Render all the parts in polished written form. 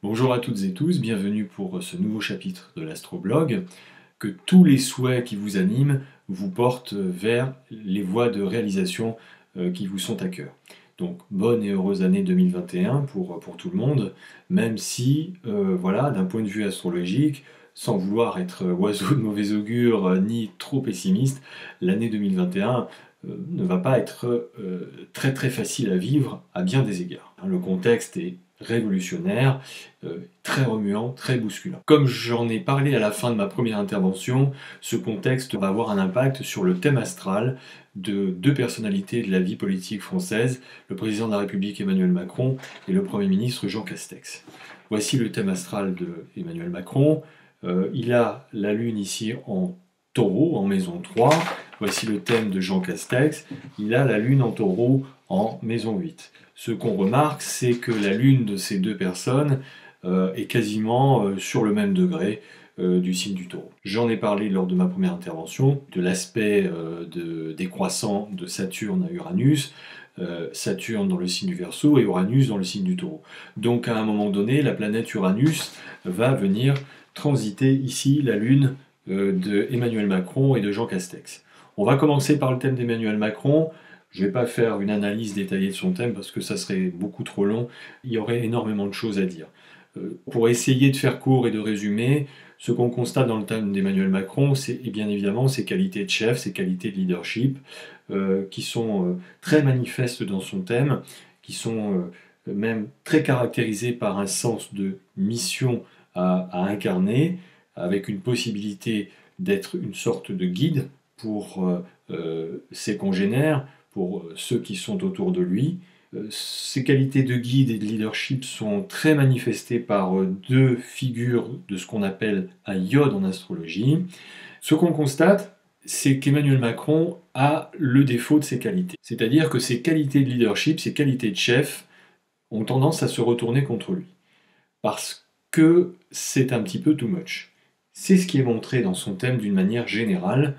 Bonjour à toutes et tous, bienvenue pour ce nouveau chapitre de l'Astroblog. Que tous les souhaits qui vous animent vous portent vers les voies de réalisation qui vous sont à cœur. Donc bonne et heureuse année 2021 pour tout le monde, même si, voilà, d'un point de vue astrologique, sans vouloir être oiseau de mauvais augure ni trop pessimiste, l'année 2021 ne va pas être très très facile à vivre à bien des égards. Le contexte est révolutionnaire, très remuant, très bousculant. Comme j'en ai parlé à la fin de ma première intervention, ce contexte va avoir un impact sur le thème astral de deux personnalités de la vie politique française, le président de la République Emmanuel Macron et le Premier ministre Jean Castex. Voici le thème astral de Emmanuel Macron. Il a la Lune ici en Taureau, en maison 3. Voici le thème de Jean Castex. Il a la Lune en Taureau en maison 8. Ce qu'on remarque, c'est que la Lune de ces deux personnes est quasiment sur le même degré du signe du Taureau. J'en ai parlé lors de ma première intervention, de l'aspect décroissant de Saturne à Uranus, Saturne dans le signe du Verseau et Uranus dans le signe du Taureau. Donc à un moment donné, la planète Uranus va venir transiter ici la Lune de Emmanuel Macron et de Jean Castex. On va commencer par le thème d'Emmanuel Macron. Je ne vais pas faire une analyse détaillée de son thème parce que ça serait beaucoup trop long. Il y aurait énormément de choses à dire. Pour essayer de faire court et de résumer, ce qu'on constate dans le thème d'Emmanuel Macron, c'est bien évidemment ses qualités de chef, ses qualités de leadership, qui sont très manifestes dans son thème, qui sont même très caractérisées par un sens de mission à incarner, avec une possibilité d'être une sorte de guide pour ses congénères, pour ceux qui sont autour de lui. Ces qualités de guide et de leadership sont très manifestées par deux figures de ce qu'on appelle un iode en astrologie. Ce qu'on constate, c'est qu'Emmanuel Macron a le défaut de ses qualités. C'est-à-dire que ses qualités de leadership, ses qualités de chef, ont tendance à se retourner contre lui. Parce que c'est un petit peu too much. C'est ce qui est montré dans son thème d'une manière générale,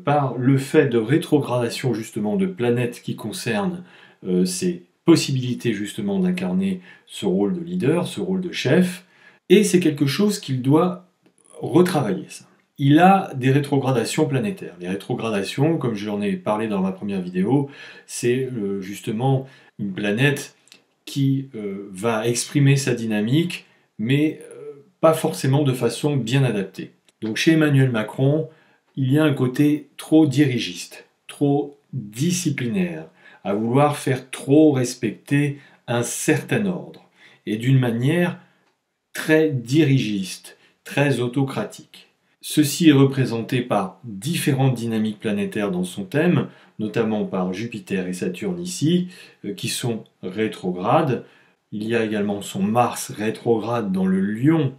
par le fait de rétrogradation justement de planètes qui concernent ses possibilités justement d'incarner ce rôle de leader, ce rôle de chef, et c'est quelque chose qu'il doit retravailler. Ça. Il a des rétrogradations planétaires. Les rétrogradations, comme j'en ai parlé dans ma première vidéo, c'est justement une planète qui va exprimer sa dynamique, mais pas forcément de façon bien adaptée. Donc chez Emmanuel Macron, il y a un côté trop dirigiste, trop disciplinaire, à vouloir faire trop respecter un certain ordre, et d'une manière très dirigiste, très autocratique. Ceci est représenté par différentes dynamiques planétaires dans son thème, notamment par Jupiter et Saturne ici, qui sont rétrogrades. Il y a également son Mars rétrograde dans le Lion,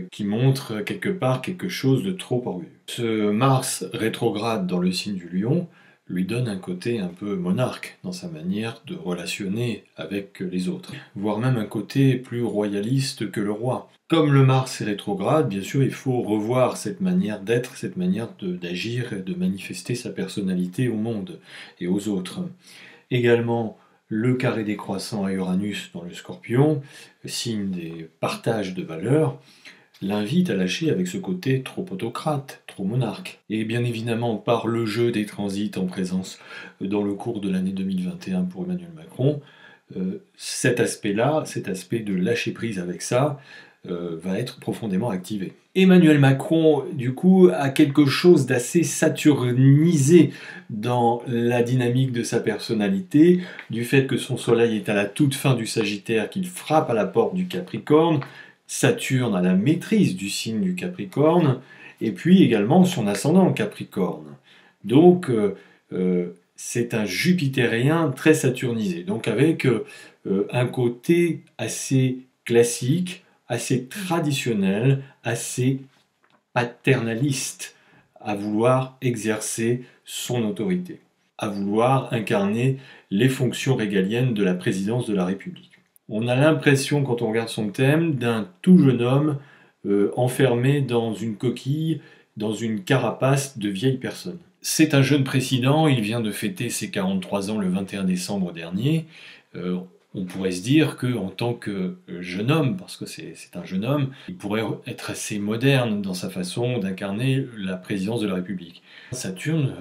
qui montre quelque part quelque chose de trop orgueilleux. Ce Mars rétrograde dans le signe du Lion lui donne un côté un peu monarque dans sa manière de relationner avec les autres, voire même un côté plus royaliste que le roi. Comme le Mars est rétrograde, bien sûr, il faut revoir cette manière d'être, cette manière d'agir et de manifester sa personnalité au monde et aux autres. Également, le carré décroissant à Uranus dans le Scorpion, signe des partages de valeurs, l'invite à lâcher avec ce côté trop autocrate, trop monarque. Et bien évidemment, par le jeu des transits en présence dans le cours de l'année 2021 pour Emmanuel Macron, cet aspect-là, cet aspect de lâcher prise avec ça, va être profondément activé. Emmanuel Macron, du coup, a quelque chose d'assez saturnisé dans la dynamique de sa personnalité, du fait que son soleil est à la toute fin du Sagittaire, qu'il frappe à la porte du Capricorne, Saturne a la maîtrise du signe du Capricorne, et puis également son ascendant Capricorne. Donc, c'est un jupitérien très saturnisé, donc avec un côté assez classique, assez traditionnel, assez paternaliste, à vouloir exercer son autorité, à vouloir incarner les fonctions régaliennes de la présidence de la République. On a l'impression, quand on regarde son thème, d'un tout jeune homme enfermé dans une coquille, dans une carapace de vieille personne. C'est un jeune président, il vient de fêter ses 43 ans le 21 décembre dernier. On pourrait se dire qu'en tant que jeune homme, parce que c'est un jeune homme, il pourrait être assez moderne dans sa façon d'incarner la présidence de la République. Saturne,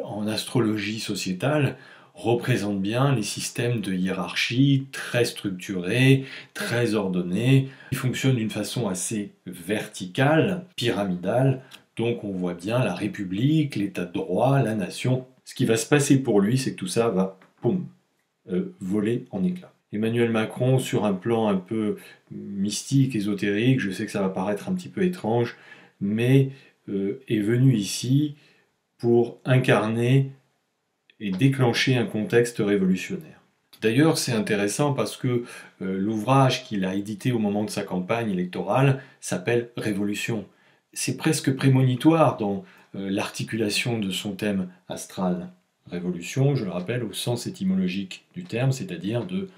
en astrologie sociétale, représente bien les systèmes de hiérarchie très structurés, très ordonnés, qui fonctionnent d'une façon assez verticale, pyramidale. Donc on voit bien la République, l'état de droit, la nation. Ce qui va se passer pour lui, c'est que tout ça va, poum, voler en éclats. Emmanuel Macron, sur un plan un peu mystique, ésotérique, je sais que ça va paraître un petit peu étrange, mais est venu ici pour incarner et déclencher un contexte révolutionnaire. D'ailleurs, c'est intéressant parce que l'ouvrage qu'il a édité au moment de sa campagne électorale s'appelle Révolution. C'est presque prémonitoire dans l'articulation de son thème astral. Révolution, je le rappelle, au sens étymologique du terme, c'est-à-dire de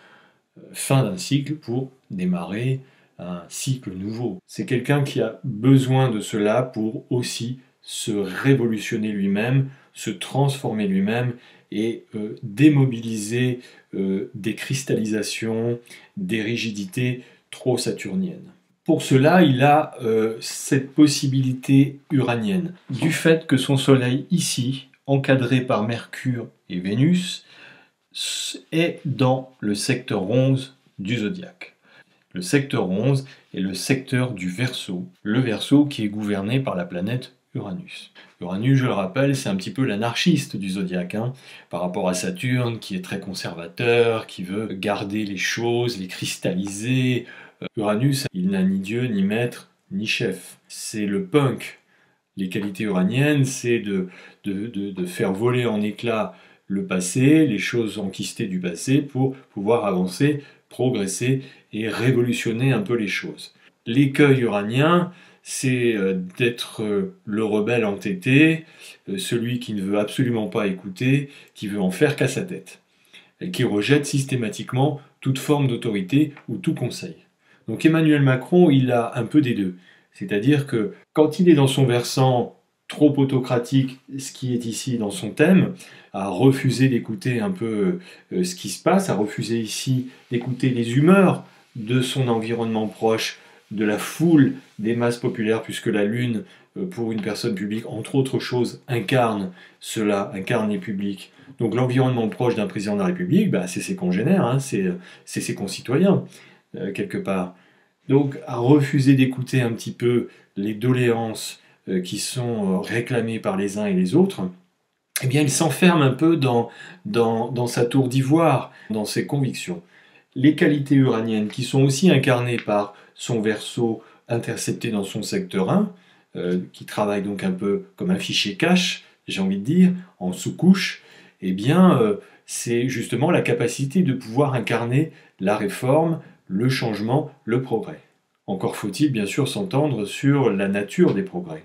fin d'un cycle pour démarrer un cycle nouveau. C'est quelqu'un qui a besoin de cela pour aussi se révolutionner lui-même, se transformer lui-même et démobiliser des cristallisations, des rigidités trop saturniennes. Pour cela, il a cette possibilité uranienne. Du fait que son Soleil ici, encadré par Mercure et Vénus, est dans le secteur 11 du zodiaque. Le secteur 11 est le secteur du Verseau, le Verseau qui est gouverné par la planète Uranus. Uranus, je le rappelle, c'est un petit peu l'anarchiste du zodiaque, par rapport à Saturne qui est très conservateur, qui veut garder les choses, les cristalliser. Uranus, il n'a ni Dieu, ni maître, ni chef. C'est le punk. Les qualités uraniennes, c'est de faire voler en éclats le passé, les choses enquistées du passé, pour pouvoir avancer, progresser et révolutionner un peu les choses. L'écueil uranien, c'est d'être le rebelle entêté, celui qui ne veut absolument pas écouter, qui veut en faire qu'à sa tête, et qui rejette systématiquement toute forme d'autorité ou tout conseil. Donc Emmanuel Macron, il a un peu des deux. C'est-à-dire que quand il est dans son versant trop autocratique, ce qui est ici dans son thème, à refuser d'écouter un peu ce qui se passe, à refuser ici d'écouter les humeurs de son environnement proche, de la foule des masses populaires, puisque la Lune, pour une personne publique, entre autres choses, incarne cela, incarne les publics. Donc l'environnement proche d'un président de la République, c'est ses congénères, c'est ses concitoyens, quelque part. Donc à refuser d'écouter un petit peu les doléances qui sont réclamées par les uns et les autres, eh bien il s'enferme un peu dans sa tour d'ivoire, dans ses convictions. Les qualités uraniennes qui sont aussi incarnées par son Verseau intercepté dans son secteur 1, qui travaille donc un peu comme un fichier cache, j'ai envie de dire, en sous-couche, eh bien c'est justement la capacité de pouvoir incarner la réforme, le changement, le progrès. Encore faut-il bien sûr s'entendre sur la nature des progrès.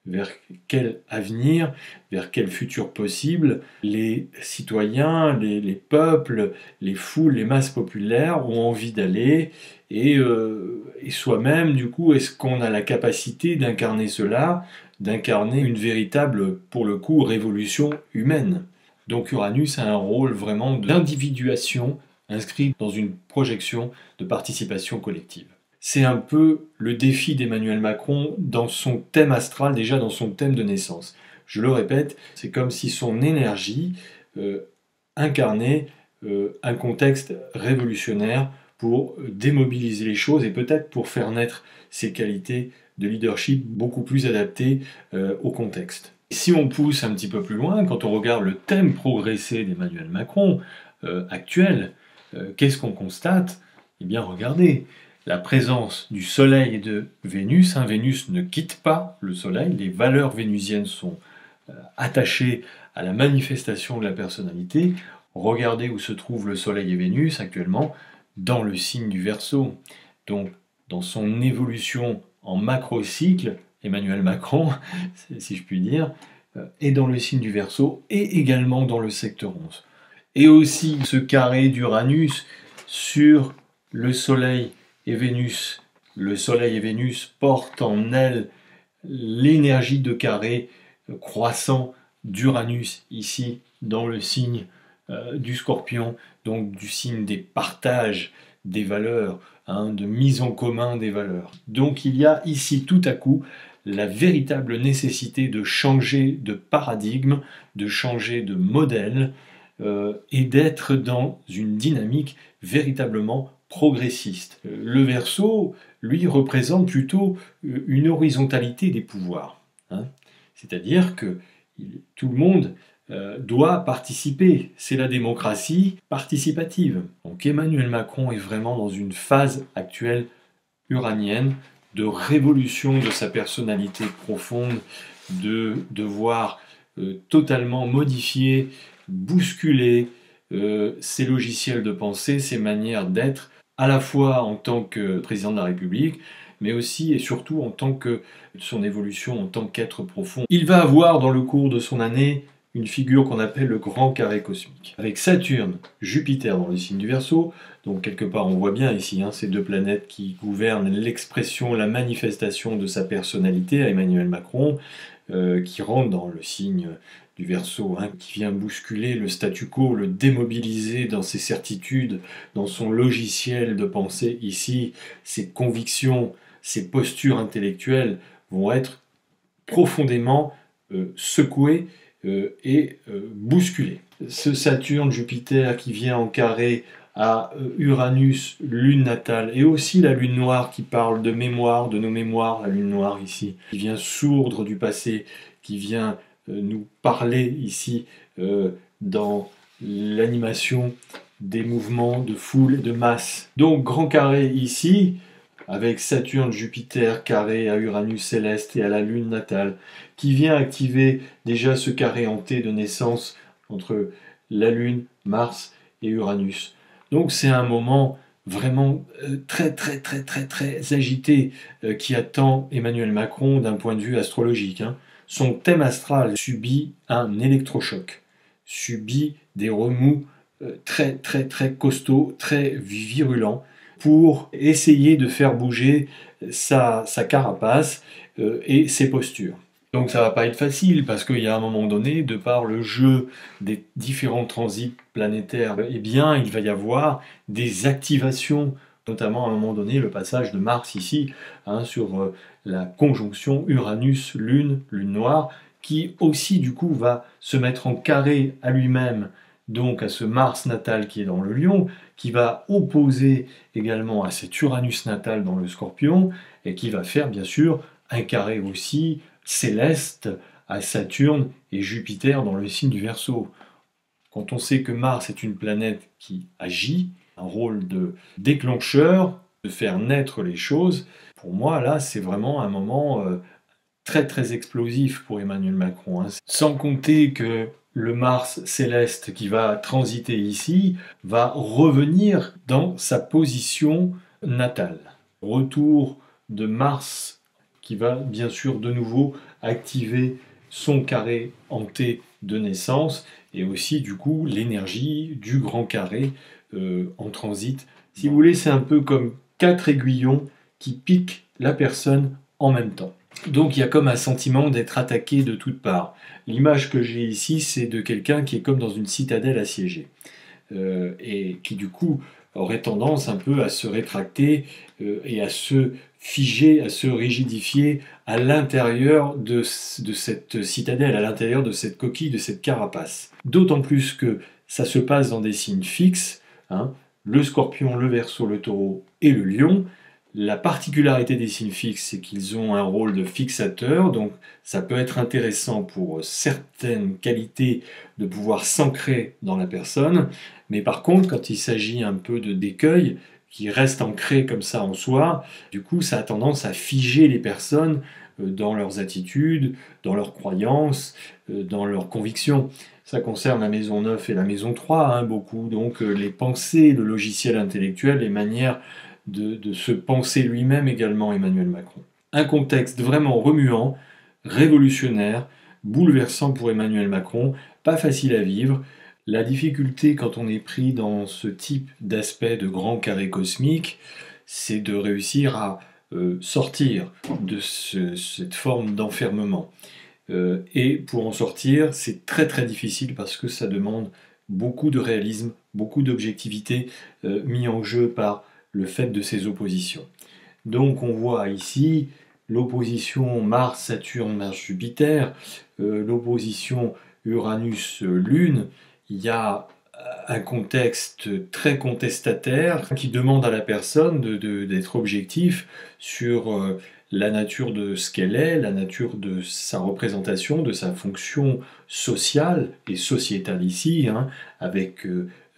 Vers quel avenir, vers quel futur possible les citoyens, les peuples, les foules, les masses populaires ont envie d'aller, et soi-même, du coup, est-ce qu'on a la capacité d'incarner cela, d'incarner une véritable, pour le coup, révolution humaine. Donc Uranus a un rôle vraiment d'individuation inscrit dans une projection de participation collective. C'est un peu le défi d'Emmanuel Macron dans son thème astral, déjà dans son thème de naissance. Je le répète, c'est comme si son énergie incarnait un contexte révolutionnaire pour démobiliser les choses et peut-être pour faire naître ses qualités de leadership beaucoup plus adaptées au contexte. Si on pousse un petit peu plus loin, quand on regarde le thème progressé d'Emmanuel Macron actuel, qu'est-ce qu'on constate? Eh bien, regardez, la présence du Soleil et de Vénus. Vénus ne quitte pas le Soleil, les valeurs vénusiennes sont attachées à la manifestation de la personnalité. Regardez où se trouvent le Soleil et Vénus actuellement, dans le signe du Verseau. Donc, dans son évolution en macrocycle, Emmanuel Macron, si je puis dire, est dans le signe du Verseau et également dans le secteur 11. Et aussi ce carré d'Uranus sur le Soleil et Vénus. Le Soleil et Vénus portent en elles l'énergie de carré croissant d'Uranus, ici dans le signe du Scorpion, donc du signe des partages des valeurs, de mise en commun des valeurs. Donc il y a ici tout à coup la véritable nécessité de changer de paradigme, de changer de modèle et d'être dans une dynamique véritablement progressiste. Le Verseau, lui, représente plutôt une horizontalité des pouvoirs. C'est-à-dire que tout le monde doit participer. C'est la démocratie participative. Donc Emmanuel Macron est vraiment dans une phase actuelle uranienne de révolution de sa personnalité profonde, de devoir totalement modifier, bousculer ses logiciels de pensée, ses manières d'être, à la fois en tant que président de la République, mais aussi et surtout en tant que son évolution en tant qu'être profond. Il va avoir dans le cours de son année une figure qu'on appelle le grand carré cosmique. Avec Saturne, Jupiter dans le signe du Verseau, donc quelque part on voit bien ici ces deux planètes qui gouvernent l'expression, la manifestation de sa personnalité à Emmanuel Macron, qui rentre dans le signe du Verseau, qui vient bousculer le statu quo, le démobiliser dans ses certitudes, dans son logiciel de pensée. Ici, ses convictions, ses postures intellectuelles vont être profondément secouées et bousculées. Ce Saturne-Jupiter qui vient en carré à Uranus, lune natale, et aussi la lune noire qui parle de mémoire, de nos mémoires, la lune noire ici, qui vient sourdre du passé, qui vient nous parler ici dans l'animation des mouvements de foule et de masse. Donc grand carré ici, avec Saturne, Jupiter, carré à Uranus céleste et à la lune natale, qui vient activer déjà ce carré hanté de naissance entre la lune, Mars et Uranus. Donc c'est un moment vraiment très agité qui attend Emmanuel Macron d'un point de vue astrologique. Son thème astral subit un électrochoc, subit des remous très costauds, très virulents, pour essayer de faire bouger sa carapace et ses postures. Donc ça va pas être facile, parce qu'il y a un moment donné, de par le jeu des différents transits planétaires, eh bien il va y avoir des activations, notamment à un moment donné le passage de Mars ici, sur la conjonction Uranus-Lune, Lune noire, qui aussi du coup va se mettre en carré à lui-même, donc à ce Mars natal qui est dans le Lion, qui va opposer également à cet Uranus natal dans le Scorpion, et qui va faire bien sûr un carré aussi céleste à Saturne et Jupiter dans le signe du Verseau. Quand on sait que Mars est une planète qui agit, un rôle de déclencheur, de faire naître les choses, pour moi là c'est vraiment un moment très explosif pour Emmanuel Macron. Sans compter que le Mars céleste qui va transiter ici va revenir dans sa position natale. Retour de Mars qui va bien sûr de nouveau activer son carré hanté de naissance et aussi du coup l'énergie du grand carré en transit. Si vous voulez, c'est un peu comme 4 aiguillons qui piquent la personne en même temps. Donc il y a comme un sentiment d'être attaqué de toutes parts. L'image que j'ai ici, c'est de quelqu'un qui est comme dans une citadelle assiégée et qui du coup aurait tendance un peu à se rétracter et à se figer, à se rigidifier à l'intérieur de cette citadelle, à l'intérieur de cette coquille, de cette carapace. D'autant plus que ça se passe dans des signes fixes, le Scorpion, le Verseau, le Taureau et le Lion. La particularité des signes fixes, c'est qu'ils ont un rôle de fixateur, donc ça peut être intéressant pour certaines qualités de pouvoir s'ancrer dans la personne, mais par contre, quand il s'agit un peu de d'écueils qui restent ancrés comme ça en soi, du coup, ça a tendance à figer les personnes dans leurs attitudes, dans leurs croyances, dans leurs convictions. Ça concerne la maison 9 et la maison 3, beaucoup, donc les pensées, le logiciel intellectuel, les manières de se penser lui-même également, Emmanuel Macron. Un contexte vraiment remuant, révolutionnaire, bouleversant pour Emmanuel Macron, pas facile à vivre. La difficulté quand on est pris dans ce type d'aspect de grand carré cosmique, c'est de réussir à sortir de cette forme d'enfermement. Et pour en sortir, c'est très difficile parce que ça demande beaucoup de réalisme, beaucoup d'objectivité mis en jeu par le fait de ces oppositions. Donc on voit ici l'opposition Mars-Saturne, Mars-Jupiter, l'opposition Uranus-Lune. Il y a un contexte très contestataire qui demande à la personne d'être objectif sur la nature de ce qu'elle est, la nature de sa représentation, de sa fonction sociale et sociétale ici, hein, avec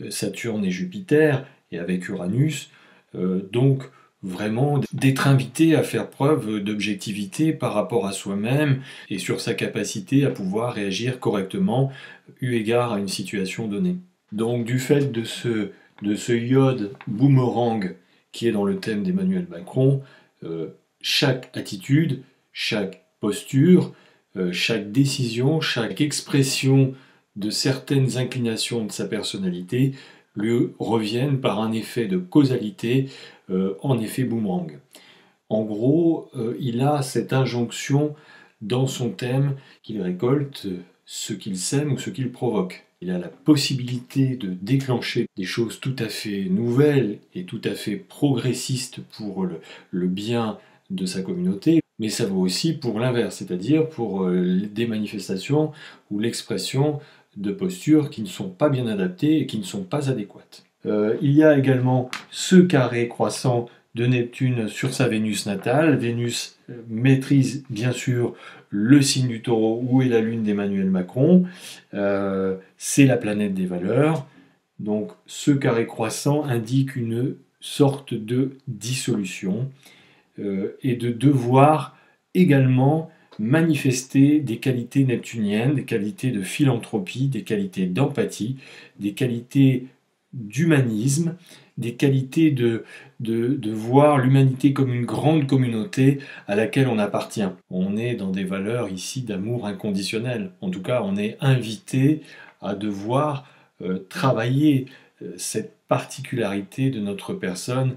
Saturne et Jupiter et avec Uranus. Donc vraiment d'être invité à faire preuve d'objectivité par rapport à soi-même et sur sa capacité à pouvoir réagir correctement eu égard à une situation donnée. Donc du fait de ce iode boomerang qui est dans le thème d'Emmanuel Macron, chaque attitude, chaque posture, chaque décision, chaque expression de certaines inclinations de sa personnalité lui reviennent par un effet de causalité en effet boomerang. En gros, il a cette injonction dans son thème qu'il récolte ce qu'il sème ou ce qu'il provoque. Il a la possibilité de déclencher des choses tout à fait nouvelles et tout à fait progressistes pour le bien de sa communauté, mais ça vaut aussi pour l'inverse, c'est-à-dire pour des manifestations ou l'expression de postures qui ne sont pas bien adaptées et qui ne sont pas adéquates. Il y a également ce carré croissant de Neptune sur sa Vénus natale. Vénus maîtrise bien sûr le signe du Taureau où est la lune d'Emmanuel Macron. C'est la planète des valeurs. Donc ce carré croissant indique une sorte de dissolution et de devoir également manifester des qualités neptuniennes, des qualités de philanthropie, des qualités d'empathie, des qualités d'humanisme, des qualités de voir l'humanité comme une grande communauté à laquelle on appartient. On est dans des valeurs ici d'amour inconditionnel. En tout cas, on est invité à devoir travailler cette particularité de notre personne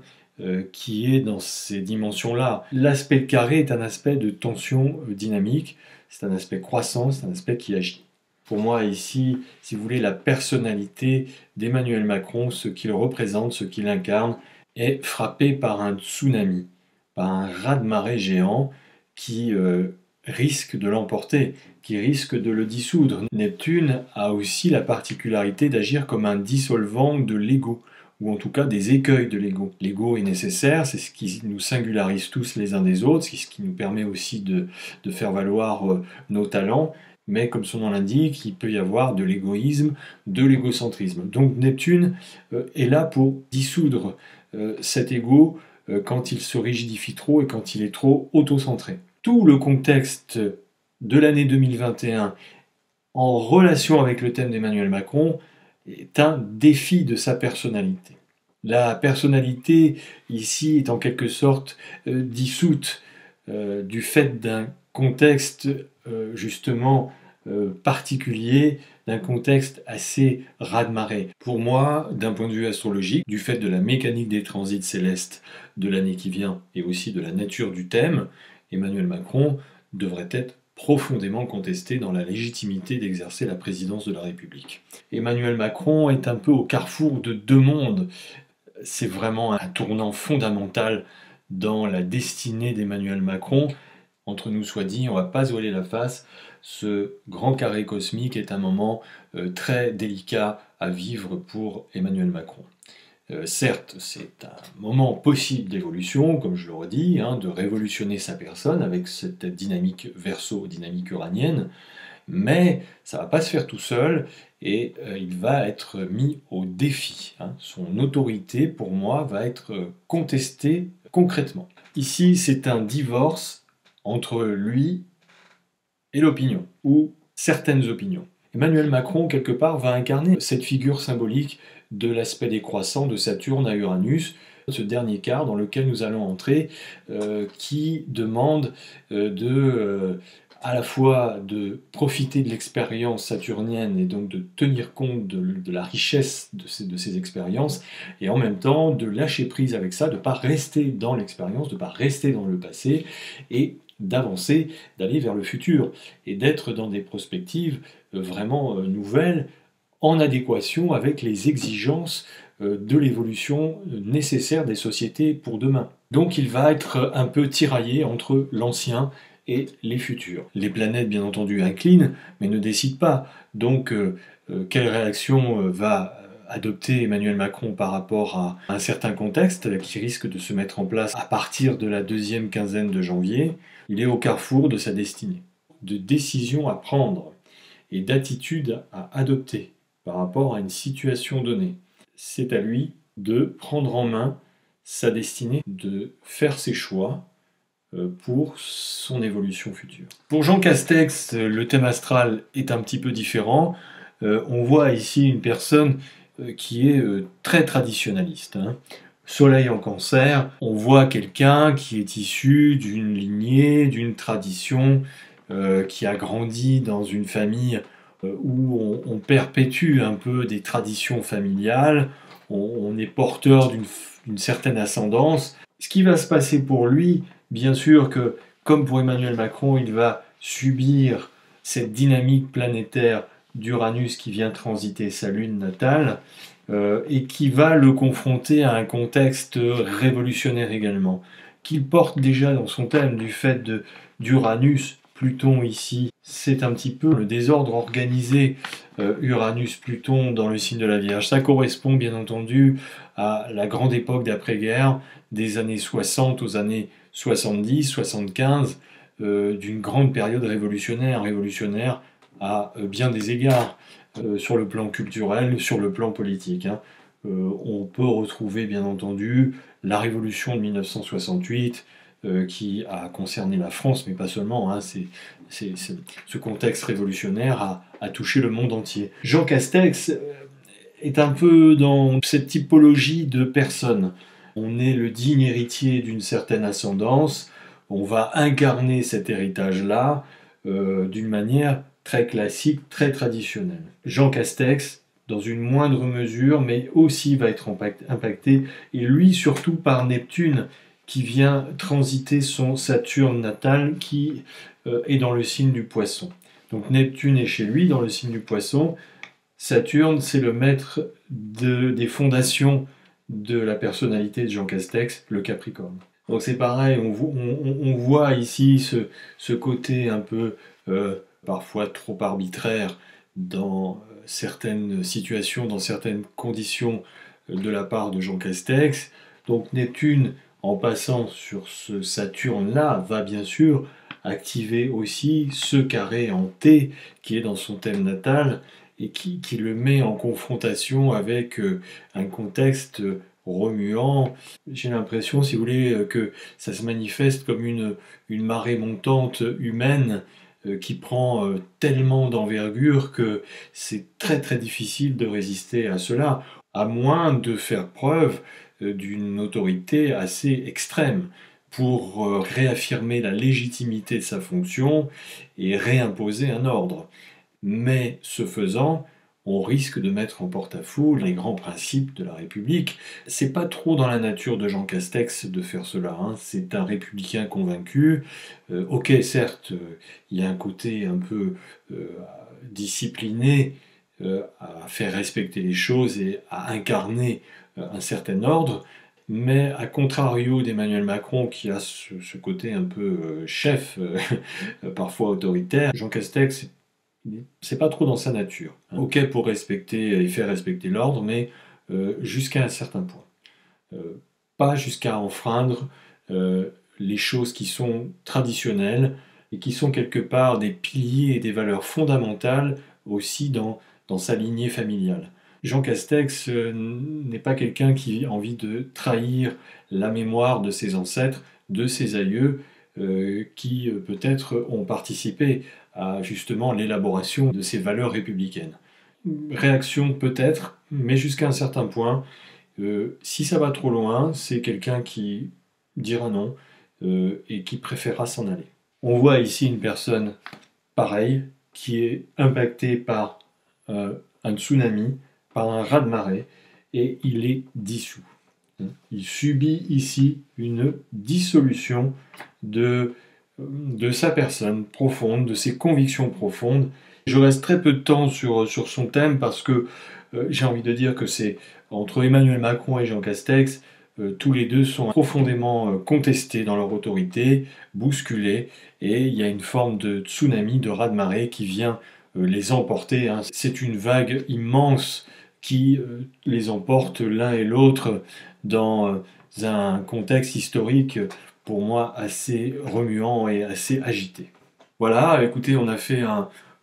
qui est dans ces dimensions-là. L'aspect carré est un aspect de tension dynamique, c'est un aspect croissant, c'est un aspect qui agit. Pour moi, ici, si vous voulez, la personnalité d'Emmanuel Macron, ce qu'il représente, ce qu'il incarne, est frappé par un tsunami, par un raz-de-marée géant qui risque de l'emporter, qui risque de le dissoudre. Neptune a aussi la particularité d'agir comme un dissolvant de l'ego, ou en tout cas des écueils de l'ego. L'ego est nécessaire, c'est ce qui nous singularise tous les uns des autres, c'est ce qui nous permet aussi de faire valoir nos talents, mais comme son nom l'indique, il peut y avoir de l'égoïsme, de l'égocentrisme. Donc Neptune est là pour dissoudre cet ego quand il se rigidifie trop et quand il est trop autocentré. Tout le contexte de l'année 2021 en relation avec le thème d'Emmanuel Macron est un défi de sa personnalité. La personnalité ici est en quelque sorte dissoute du fait d'un contexte justement particulier, d'un contexte assez raz-de-marée. Pour moi, d'un point de vue astrologique, du fait de la mécanique des transits célestes de l'année qui vient et aussi de la nature du thème, Emmanuel Macron devrait être profondément contesté dans la légitimité d'exercer la présidence de la République. Emmanuel Macron est un peu au carrefour de deux mondes. C'est vraiment un tournant fondamental dans la destinée d'Emmanuel Macron. Entre nous soit dit, on ne va pas se voiler la face, ce grand carré cosmique est un moment très délicat à vivre pour Emmanuel Macron. Certes, c'est un moment possible d'évolution, comme je le redis, hein, de révolutionner sa personne avec cette dynamique verso, dynamique uranienne, mais ça ne va pas se faire tout seul et il va être mis au défi. Hein. Son autorité, pour moi, va être contestée concrètement. Ici, c'est un divorce entre lui et l'opinion, ou certaines opinions. Emmanuel Macron, quelque part, va incarner cette figure symbolique de l'aspect décroissant de Saturne à Uranus, ce dernier quart dans lequel nous allons entrer, qui demande à la fois de profiter de l'expérience saturnienne et donc de tenir compte de la richesse de ces expériences, et en même temps de lâcher prise avec ça, de ne pas rester dans l'expérience, de ne pas rester dans le passé, et d'avancer, d'aller vers le futur, et d'être dans des perspectives vraiment nouvelles, en adéquation avec les exigences de l'évolution nécessaire des sociétés pour demain. Donc il va être un peu tiraillé entre l'ancien et les futurs. Les planètes, bien entendu, inclinent, mais ne décident pas. Donc, quelle réaction va adopter Emmanuel Macron par rapport à un certain contexte qui risque de se mettre en place à partir de la deuxième quinzaine de janvier? Il est au carrefour de sa destinée, de décisions à prendre et d'attitudes à adopter par rapport à une situation donnée. C'est à lui de prendre en main sa destinée, de faire ses choix pour son évolution future. Pour Jean Castex, le thème astral est un petit peu différent. On voit ici une personne qui est très traditionnaliste. Soleil en Cancer, on voit quelqu'un qui est issu d'une lignée, d'une tradition, qui a grandi dans une famille où on perpétue un peu des traditions familiales, on est porteur d'une certaine ascendance. Ce qui va se passer pour lui, bien sûr que, comme pour Emmanuel Macron, il va subir cette dynamique planétaire d'Uranus qui vient transiter sa lune natale et qui va le confronter à un contexte révolutionnaire également, qu'il porte déjà dans son thème du fait d'Uranus, Pluton ici. C'est un petit peu le désordre organisé, Uranus-Pluton dans le signe de la Vierge. Ça correspond bien entendu à la grande époque d'après-guerre, des années 60 aux années 70, 75, d'une grande période révolutionnaire à bien des égards, sur le plan culturel, sur le plan politique. On peut retrouver bien entendu la révolution de 1968, qui a concerné la France, mais pas seulement. Ce contexte révolutionnaire a touché le monde entier. Jean Castex est un peu dans cette typologie de personnes. On est le digne héritier d'une certaine ascendance, on va incarner cet héritage-là d'une manière très classique, très traditionnelle. Jean Castex, dans une moindre mesure, mais aussi va être impacté, et lui surtout par Neptune, qui vient transiter son Saturne natal, qui est dans le signe du Poisson. Donc Neptune est chez lui, dans le signe du Poisson. Saturne, c'est le maître des fondations de la personnalité de Jean Castex, le Capricorne. Donc c'est pareil, on voit ici ce côté un peu parfois trop arbitraire dans certaines situations, dans certaines conditions de la part de Jean Castex. Donc Neptune, en passant sur ce Saturne-là, va bien sûr activer aussi ce carré en T qui est dans son thème natal et qui le met en confrontation avec un contexte remuant. J'ai l'impression, si vous voulez, que ça se manifeste comme une marée montante humaine qui prend tellement d'envergure que c'est très très difficile de résister à cela, à moins de faire preuve d'une autorité assez extrême pour réaffirmer la légitimité de sa fonction et réimposer un ordre. Mais ce faisant, on risque de mettre en porte-à-faux les grands principes de la République. C'est pas trop dans la nature de Jean Castex de faire cela. C'est un républicain convaincu. Ok, certes, il y a un côté un peu discipliné à faire respecter les choses et à incarner un certain ordre. Mais à contrario d'Emmanuel Macron, qui a ce côté un peu chef, parfois autoritaire, Jean Castex, c'est pas trop dans sa nature. Ok pour respecter et faire respecter l'ordre, mais jusqu'à un certain point. Pas jusqu'à enfreindre les choses qui sont traditionnelles et qui sont quelque part des piliers et des valeurs fondamentales aussi dans sa lignée familiale. Jean Castex n'est pas quelqu'un qui a envie de trahir la mémoire de ses ancêtres, de ses aïeux, qui peut-être ont participé à justement l'élaboration de ces valeurs républicaines. Réaction peut-être, mais jusqu'à un certain point. Si ça va trop loin, c'est quelqu'un qui dira non et qui préférera s'en aller. On voit ici une personne pareille qui est impactée par un tsunami, par un raz-de-marée, et il est dissous. Il subit ici une dissolution de sa personne profonde, de ses convictions profondes. Je reste très peu de temps sur son thème parce que j'ai envie de dire que c'est entre Emmanuel Macron et Jean Castex, tous les deux sont profondément contestés dans leur autorité, bousculés, et il y a une forme de tsunami, de raz-de-marée qui vient les emporter, hein. C'est une vague immense qui les emporte l'un et l'autre dans un contexte historique pour moi assez remuant et assez agité. Voilà, écoutez, on a fait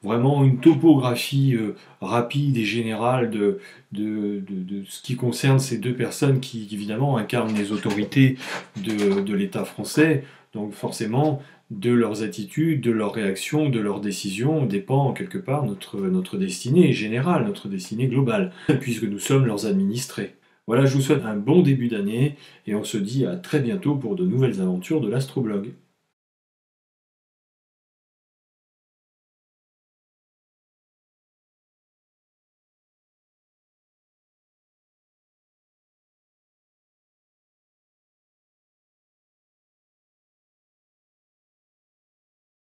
vraiment une topographie rapide et générale de ce qui concerne ces deux personnes qui, évidemment, incarnent les autorités de l'État français. Donc forcément, de leurs attitudes, de leurs réactions, de leurs décisions dépend quelque part notre destinée générale, notre destinée globale, puisque nous sommes leurs administrés. Voilà, je vous souhaite un bon début d'année et on se dit à très bientôt pour de nouvelles aventures de l'Astroblog.